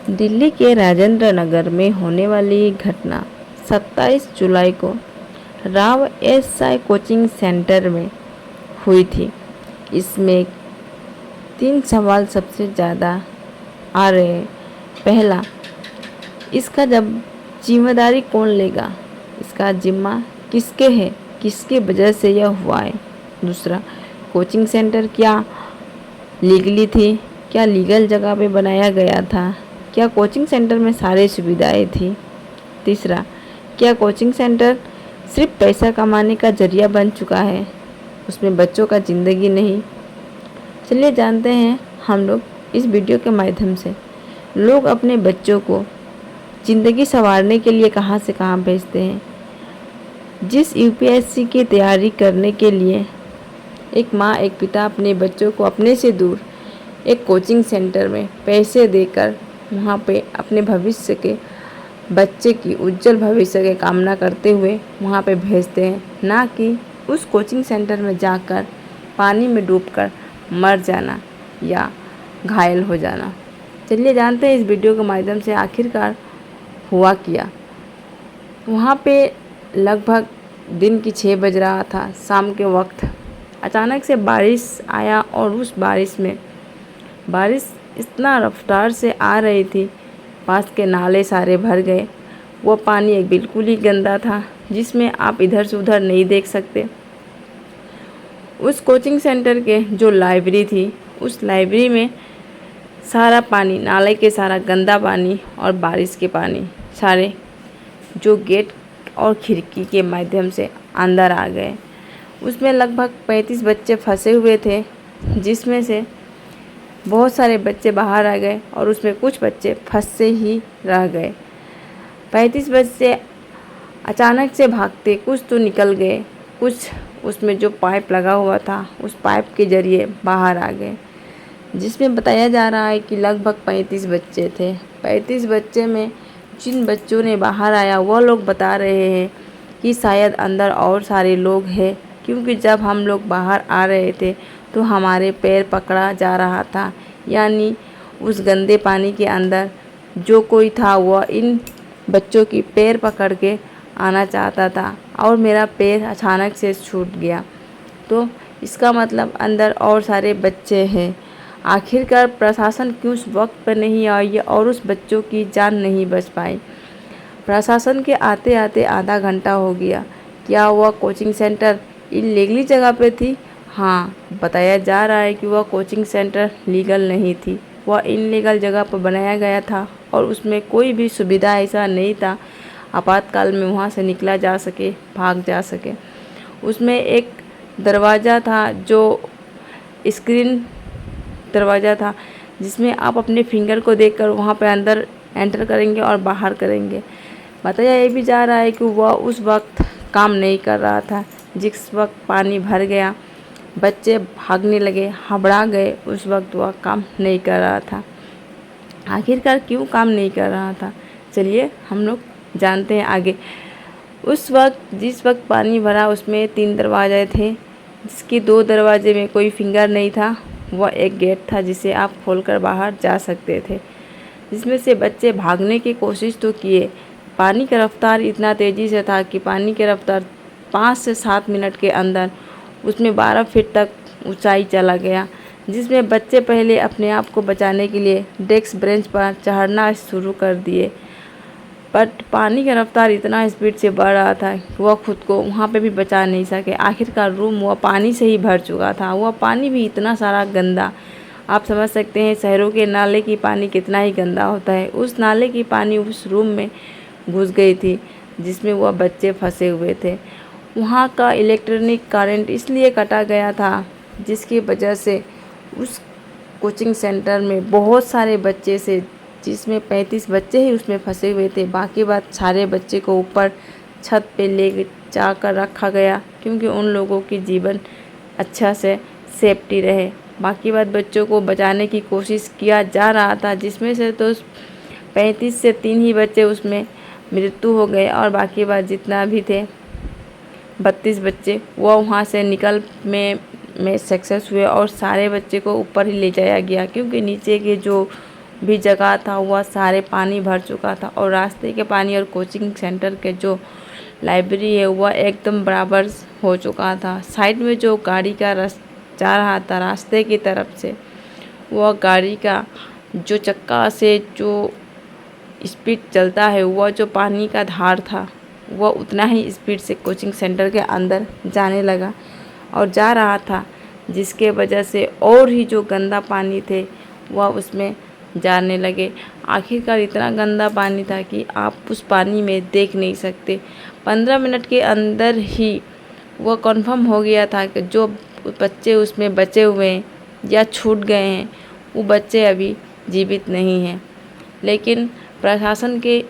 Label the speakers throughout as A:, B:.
A: दिल्ली के राजेंद्र नगर में होने वाली घटना 27 जुलाई को राव एसआई कोचिंग सेंटर में हुई थी। इसमें 3 सवाल सबसे ज़्यादा आ रहे हैं। पहला, इसका जब जिम्मेदारी कौन लेगा? इसका जिम्मा किसके है? किसकी वजह से यह हुआ है? दूसरा, कोचिंग सेंटर क्या लीगली थी? क्या लीगल जगह पे बनाया गया था? क्या कोचिंग सेंटर में सारी सुविधाएं थी? तीसरा, क्या कोचिंग सेंटर सिर्फ पैसा कमाने का जरिया बन चुका है? उसमें बच्चों का ज़िंदगी नहीं। चलिए जानते हैं हम लोग इस वीडियो के माध्यम से। लोग अपने बच्चों को ज़िंदगी संवारने के लिए कहाँ से कहाँ भेजते हैं। जिस यूपीएससी की तैयारी करने के लिए एक माँ एक पिता अपने बच्चों को अपने से दूर एक कोचिंग सेंटर में पैसे देकर वहाँ पे अपने भविष्य के बच्चे की उज्जवल भविष्य की कामना करते हुए वहाँ पे भेजते हैं, ना कि उस कोचिंग सेंटर में जाकर पानी में डूबकर मर जाना या घायल हो जाना। चलिए जानते हैं इस वीडियो के माध्यम से आखिरकार हुआ क्या। वहाँ पे लगभग दिन की 6 बज रहा था, शाम के वक्त अचानक से बारिश आया और उस बारिश में बारिश इतना रफ्तार से आ रही थी, पास के नाले सारे भर गए। वो पानी एक बिल्कुल ही गंदा था जिसमें आप इधर से उधर नहीं देख सकते। उस कोचिंग सेंटर के जो लाइब्रेरी थी, उस लाइब्रेरी में सारा पानी, नाले के सारा गंदा पानी और बारिश के पानी सारे जो गेट और खिड़की के माध्यम से अंदर आ गए। उसमें लगभग 35 बच्चे फंसे हुए थे, जिसमें से बहुत सारे बच्चे बाहर आ गए और उसमें कुछ बच्चे फंसे ही रह गए। 35 बच्चे अचानक से भागते, कुछ तो निकल गए, कुछ उसमें जो पाइप लगा हुआ था उस पाइप के ज़रिए बाहर आ गए। जिसमें बताया जा रहा है कि लगभग 35 बच्चे थे। 35 बच्चे में जिन बच्चों ने बाहर आया वह लोग बता रहे हैं कि शायद अंदर और सारे लोग हैं, क्योंकि जब हम लोग बाहर आ रहे थे तो हमारे पैर पकड़ा जा रहा था। यानी उस गंदे पानी के अंदर जो कोई था वह इन बच्चों की पैर पकड़ के आना चाहता था और मेरा पैर अचानक से छूट गया। तो इसका मतलब अंदर और सारे बच्चे हैं। आखिरकार प्रशासन क्यों उस वक्त पर नहीं आई और उस बच्चों की जान नहीं बच पाई? प्रशासन के आते आते आधा घंटा हो गया। क्या वह कोचिंग सेंटर इलीगली जगह पे थी? हाँ, बताया जा रहा है कि वह कोचिंग सेंटर लीगल नहीं थी, वह इनलीगल जगह पर बनाया गया था और उसमें कोई भी सुविधा ऐसा नहीं था आपातकाल में वहाँ से निकला जा सके, भाग जा सके। उसमें एक दरवाज़ा था जो स्क्रीन दरवाज़ा था, जिसमें आप अपने फिंगर को देखकर वहाँ पर अंदर एंटर करेंगे और बाहर करेंगे। बताया ये भी जा रहा है कि वह उस वक्त काम नहीं कर रहा था। जिस वक्त पानी भर गया, बच्चे भागने लगे, हबड़ा गए, उस वक्त वह काम नहीं कर रहा था। आखिरकार क्यों काम नहीं कर रहा था, चलिए हम लोग जानते हैं आगे। उस वक्त जिस वक्त पानी भरा उसमें 3 दरवाजे थे, जिसकी 2 दरवाजे में कोई फिंगर नहीं था। वह एक गेट था जिसे आप खोलकर बाहर जा सकते थे, जिसमें से बच्चे भागने की कोशिश तो किए। पानी का रफ्तार इतना तेज़ी से था कि पानी की रफ्तार 5 से 7 मिनट के अंदर उसमें 12 फीट तक ऊंचाई चला गया, जिसमें बच्चे पहले अपने आप को बचाने के लिए डेस्क बेंच पर चढ़ना शुरू कर दिए। बट पानी का रफ्तार इतना स्पीड से बढ़ रहा था कि वह खुद को वहाँ पे भी बचा नहीं सके। आखिरकार रूम वह पानी से ही भर चुका था। वह पानी भी इतना सारा गंदा, आप समझ सकते हैं शहरों के नाले की पानी कितना ही गंदा होता है। उस नाले की पानी उस रूम में घुस गई थी, जिसमें वह बच्चे फंसे हुए थे। वहाँ का इलेक्ट्रॉनिक करंट इसलिए काटा गया था, जिसकी वजह से उस कोचिंग सेंटर में बहुत सारे बच्चे से, जिसमें 35 बच्चे ही उसमें फंसे हुए थे। बाकी बात सारे बच्चे को ऊपर छत पे ले जाकर रखा गया, क्योंकि उन लोगों की जीवन अच्छा से सेफ्टी रहे। बाकी बात बच्चों को बचाने की कोशिश किया जा रहा था, जिसमें से तो 35 से 3 ही बच्चे उसमें मृत्यु हो गए और बाकी बात जितना भी थे 32 बच्चे वो वहाँ से निकल में सक्सेस हुए और सारे बच्चे को ऊपर ही ले जाया गया, क्योंकि नीचे के जो भी जगह था वह सारे पानी भर चुका था और रास्ते के पानी और कोचिंग सेंटर के जो लाइब्रेरी है वह एकदम बराबर हो चुका था। साइड में जो गाड़ी का जा रहा था रास्ते की तरफ से, वह गाड़ी का जो चक्का से जो स्पीड चलता है, वह जो पानी का धार था वह उतना ही स्पीड से कोचिंग सेंटर के अंदर जाने लगा और जा रहा था, जिसके वजह से और ही जो गंदा पानी थे वह उसमें जाने लगे। आखिरकार इतना गंदा पानी था कि आप उस पानी में देख नहीं सकते। 15 मिनट के अंदर ही वह कन्फर्म हो गया था कि जो बच्चे उसमें बचे हुए हैं या छूट गए हैं वो बच्चे अभी जीवित नहीं हैं। लेकिन प्रशासन के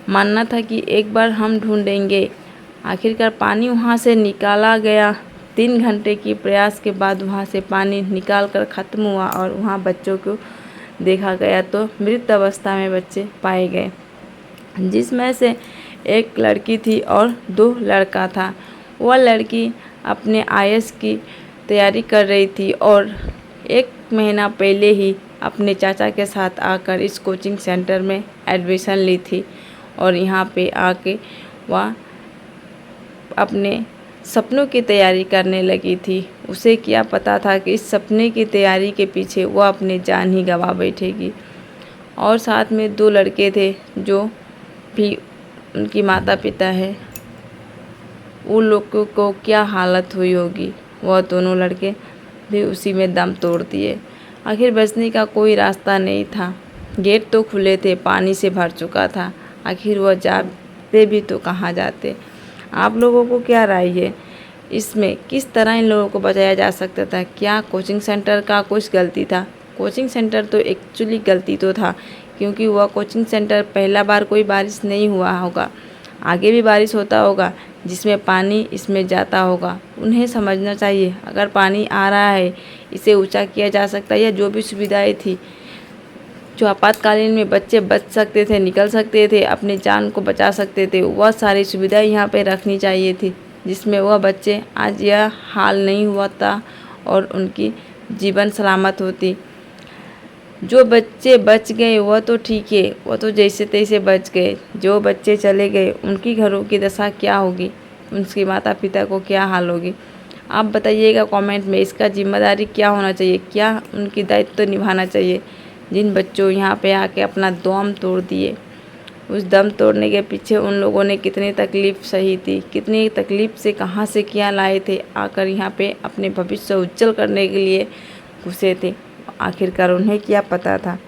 A: मानना था कि एक बार हम ढूंढेंगे। आखिरकार पानी वहाँ से निकाला गया। 3 घंटे की प्रयास के बाद वहाँ से पानी निकाल कर ख़त्म हुआ और वहाँ बच्चों को देखा गया तो मृत अवस्था में बच्चे पाए गए, जिसमें से एक लड़की थी और 2 लड़का था। वह लड़की अपने आईएएस की तैयारी कर रही थी और 1 महीना पहले ही अपने चाचा के साथ आकर इस कोचिंग सेंटर में एडमिशन ली थी और यहाँ पे आके वह अपने सपनों की तैयारी करने लगी थी। उसे क्या पता था कि इस सपने की तैयारी के पीछे वह अपनी जान ही गंवा बैठेगी। और साथ में 2 लड़के थे जो भी उनकी माता पिता है, उन लोगों को क्या हालत हुई होगी। वह दोनों लड़के भी उसी में दम तोड़ दिए। आखिर बचने का कोई रास्ता नहीं था। गेट तो खुले थे, पानी से भर चुका था। आखिर वह जाते भी तो कहाँ जाते। आप लोगों को क्या राय है इसमें? किस तरह इन लोगों को बचाया जा सकता था? क्या कोचिंग सेंटर का कुछ गलती था? कोचिंग सेंटर तो एक्चुअली गलती तो था, क्योंकि वह कोचिंग सेंटर पहला बार कोई बारिश नहीं हुआ होगा, आगे भी बारिश होता होगा जिसमें पानी इसमें जाता होगा। उन्हें समझना चाहिए अगर पानी आ रहा है इसे ऊंचा किया जा सकता है, या जो भी सुविधाएं थी जो आपातकालीन में बच्चे बच सकते थे, निकल सकते थे, अपनी जान को बचा सकते थे, वह सारी सुविधाएं यहाँ पे रखनी चाहिए थी, जिसमें वह बच्चे आज यह हाल नहीं हुआ था और उनकी जीवन सलामत होती। जो बच्चे बच गए वह तो ठीक है, वह तो जैसे तैसे बच गए। जो बच्चे चले गए उनकी घरों की दशा क्या होगी, उनके माता पिता को क्या हाल होगी? आप बताइएगा कमेंट में। इसका जिम्मेदारी क्या होना चाहिए, क्या उनकी दायित्व तो निभाना चाहिए। जिन बच्चों यहाँ पे आके अपना दम तोड़ दिए, उस दम तोड़ने के पीछे उन लोगों ने कितनी तकलीफ़ सही थी, कितनी तकलीफ़ से कहाँ से क्या लाए थे, आकर यहाँ पे अपने भविष्य उज्जवल करने के लिए घुसे थे। आखिरकार उन्हें क्या पता था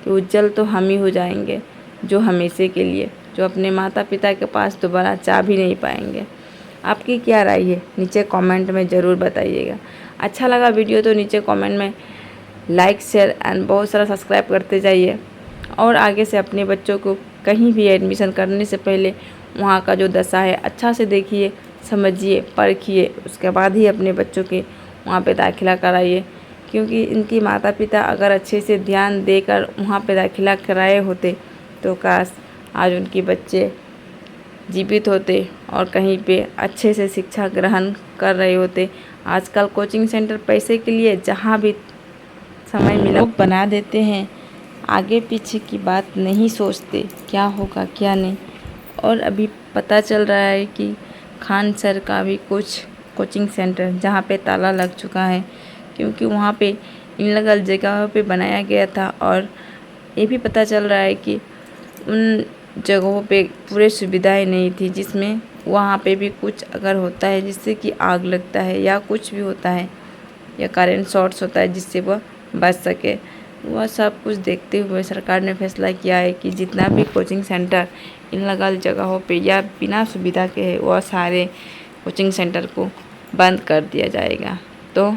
A: कि उज्जवल तो हम ही हो जाएंगे, जो हमेशा के लिए, जो अपने माता पिता के पास दोबारा जा भी नहीं पाएंगे। आपकी क्या राय है नीचे कमेंट में ज़रूर बताइएगा। अच्छा लगा वीडियो तो नीचे कमेंट में लाइक शेयर एंड बहुत सारा सब्सक्राइब करते जाइए। और आगे से अपने बच्चों को कहीं भी एडमिशन करने से पहले वहाँ का जो दशा है अच्छा से देखिए, समझिए, परखिए, उसके बाद ही अपने बच्चों के वहाँ पे दाखिला कराइए। क्योंकि इनकी माता पिता अगर अच्छे से ध्यान देकर वहाँ पे दाखिला कराए होते तो काश आज उनके बच्चे जीवित होते और कहीं पे अच्छे से शिक्षा ग्रहण कर रहे होते। आजकल कोचिंग सेंटर पैसे के लिए जहाँ भी समय मिला लोग बना देते हैं, आगे पीछे की बात नहीं सोचते क्या होगा क्या नहीं। और अभी पता चल रहा है कि खान सर का भी कुछ कोचिंग सेंटर जहाँ पे ताला लग चुका है, क्योंकि वहाँ पे इनलीगल जगहों पे बनाया गया था। और ये भी पता चल रहा है कि उन जगहों पे पूरे सुविधाएं नहीं थी, जिसमें वहाँ पे भी कुछ अगर होता है जिससे कि आग लगता है या कुछ भी होता है या करंट शॉर्ट्स होता है जिससे वह बच सके, वह सब कुछ देखते हुए सरकार ने फैसला किया है कि जितना भी कोचिंग सेंटर इनलीगल जगहों पे या बिना सुविधा के है वह सारे कोचिंग सेंटर को बंद कर दिया जाएगा। तो